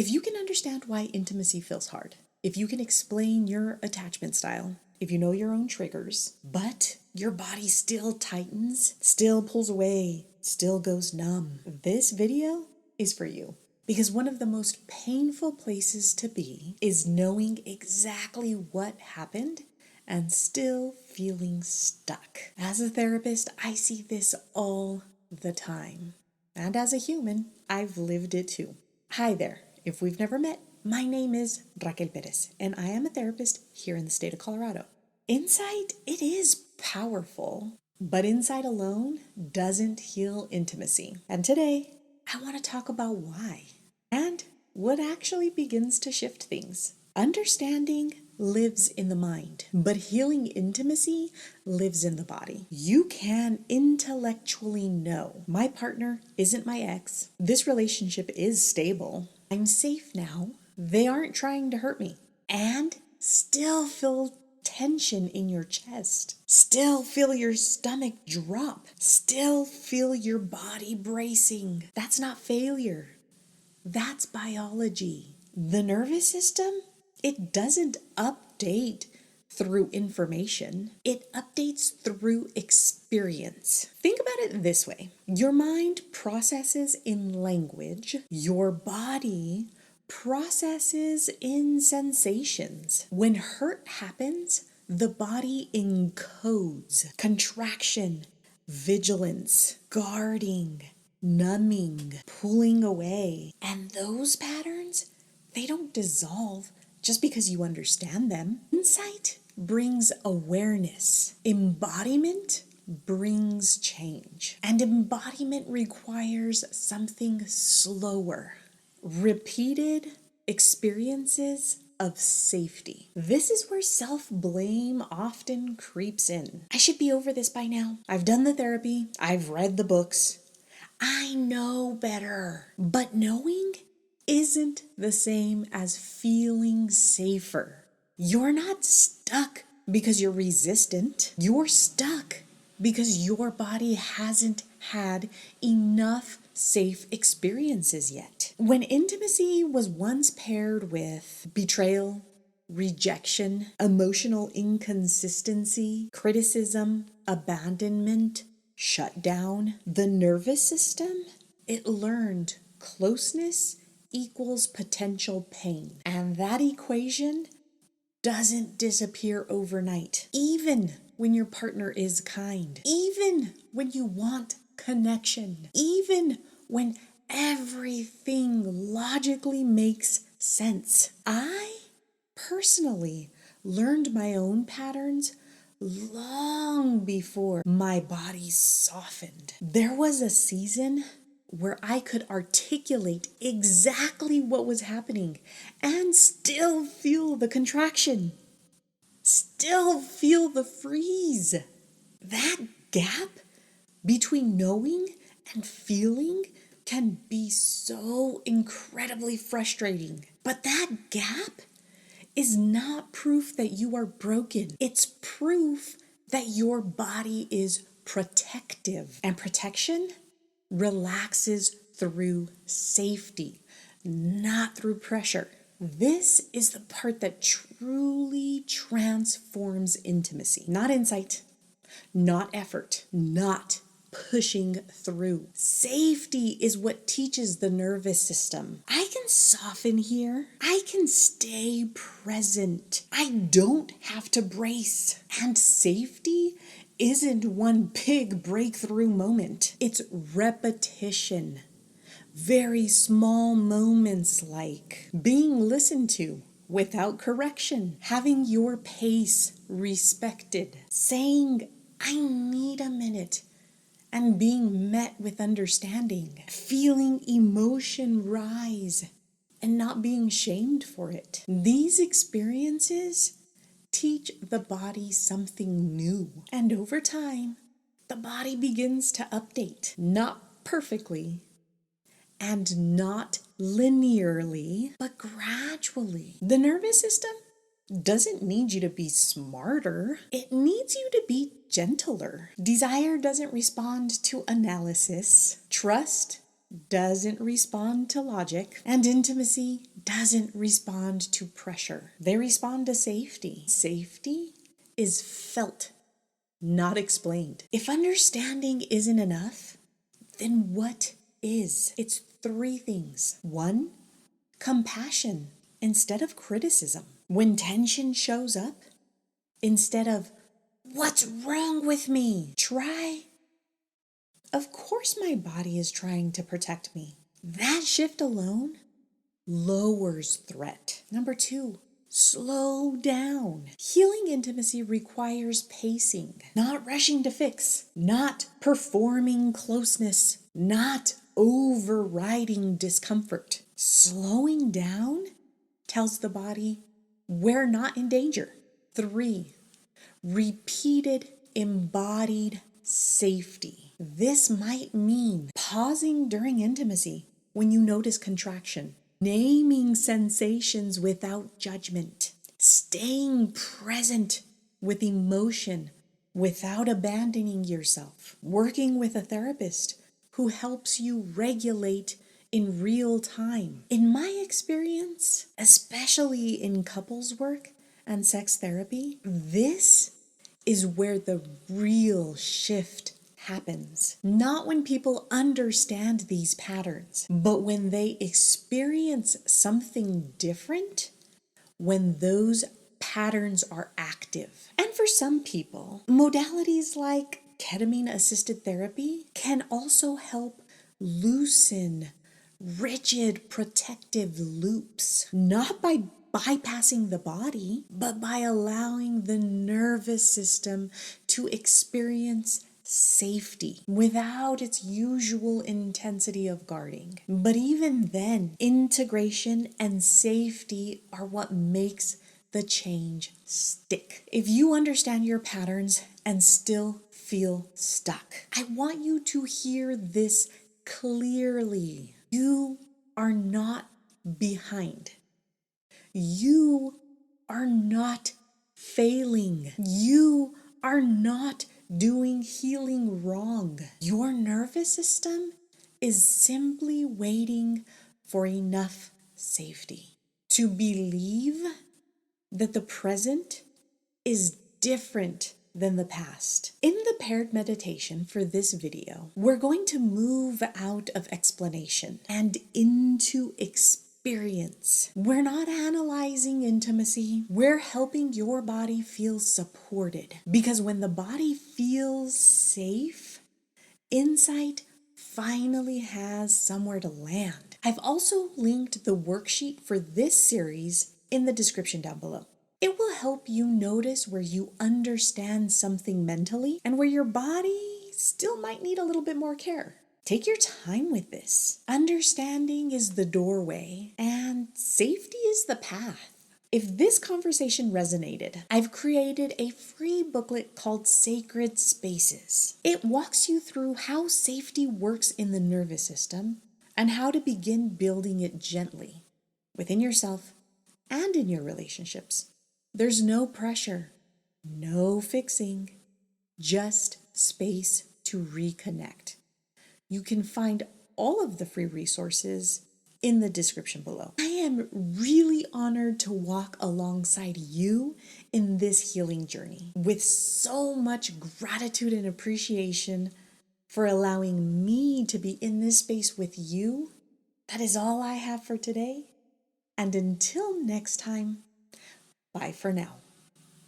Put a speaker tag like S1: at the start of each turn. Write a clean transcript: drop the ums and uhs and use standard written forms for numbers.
S1: If you can understand why intimacy feels hard, if you can explain your attachment style, if you know your own triggers, but your body still tightens, still pulls away, still goes numb, this video is for you. Because one of the most painful places to be is knowing exactly what happened and still feeling stuck. As a therapist, I see this all the time. And as a human, I've lived it too. Hi there. If we've never met, my name is Raquel Perez, and I am a therapist here in the state of Colorado. Insight, it is powerful, but insight alone doesn't heal intimacy. And today, I want to talk about why and what actually begins to shift things. Understanding lives in the mind, but healing intimacy lives in the body. You can intellectually know my partner isn't my ex. This relationship is stable. I'm safe now. They aren't trying to hurt me. And still feel tension in your chest. Still feel your stomach drop. Still feel your body bracing. That's not failure. That's biology. The nervous system, it doesn't update through information. It updates through experience. Think about it this way. Your mind processes in language. Your body processes in sensations. When hurt happens, the body encodes contraction, vigilance, guarding, numbing, pulling away. And those patterns, they don't dissolve just because you understand them. Insight brings awareness. Embodiment brings change. And embodiment requires something slower. Repeated experiences of safety. This is where self-blame often creeps in. I should be over this by now. I've done the therapy. I've read the books. I know better. But knowing isn't the same as feeling safer. You're not stuck because you're resistant. You're stuck because your body hasn't had enough safe experiences yet. When intimacy was once paired with betrayal, rejection, emotional inconsistency, criticism, abandonment, shutdown, the nervous system, it learned closeness equals potential pain. And that equation doesn't disappear overnight. Even when your partner is kind, even when you want connection, even when everything logically makes sense. I personally learned my own patterns long before my body softened. There was a season where I could articulate exactly what was happening and still feel the contraction, still feel the freeze. That gap between knowing and feeling can be so incredibly frustrating. But that gap is not proof that you are broken. It's proof that your body is protective. And protection relaxes through safety, not through pressure. This is the part that truly transforms intimacy. Not insight, not effort, not pushing through. Safety is what teaches the nervous system. I can soften here. I can stay present. I don't have to brace. And safety isn't one big breakthrough moment. It's repetition. Very small moments like being listened to without correction, having your pace respected, saying, I need a minute, and being met with understanding, feeling emotion rise and not being shamed for it. These experiences teach the body something new. And over time, the body begins to update, not perfectly and not linearly, but gradually. The nervous system doesn't need you to be smarter. It needs you to be gentler. Desire doesn't respond to analysis. Trust doesn't respond to logic. And intimacy doesn't respond to pressure. They respond to safety. Safety is felt, not explained. If understanding isn't enough, then what is? It's three things. One, compassion instead of criticism. When tension shows up, instead of, what's wrong with me? Try, of course my body is trying to protect me. That shift alone lowers threat. Number two, slow down. Healing intimacy requires pacing, not rushing to fix, not performing closeness, not overriding discomfort. Slowing down tells the body we're not in danger. Three, repeated embodied safety. This might mean pausing during intimacy when you notice contraction, naming sensations without judgment, staying present with emotion without abandoning yourself, working with a therapist who helps you regulate in real time. In my experience, especially in couples work and sex therapy, this is where the real shift happens. Not when people understand these patterns, but when they experience something different, when those patterns are active. And for some people, modalities like ketamine-assisted therapy can also help loosen rigid protective loops, not by bypassing the body, but by allowing the nervous system to experience safety without its usual intensity of guarding. But even then, integration and safety are what makes the change stick. If you understand your patterns and still feel stuck, I want you to hear this clearly. You are not behind. You are not failing. You are not doing healing wrong. Your nervous system is simply waiting for enough safety to believe that the present is different than the past. In the paired meditation for this video, we're going to move out of explanation and into experience. We're not analyzing intimacy. We're helping your body feel supported. Because when the body feels safe, insight finally has somewhere to land. I've also linked the worksheet for this series in the description down below. It will help you notice where you understand something mentally and where your body still might need a little bit more care. Take your time with this. Understanding is the doorway and safety is the path. If this conversation resonated, I've created a free booklet called Sacred Spaces. It walks you through how safety works in the nervous system and how to begin building it gently within yourself and in your relationships. There's no pressure, no fixing, just space to reconnect. You can find all of the free resources in the description below. I am really honored to walk alongside you in this healing journey with so much gratitude and appreciation for allowing me to be in this space with you. That is all I have for today. And until next time, bye for now.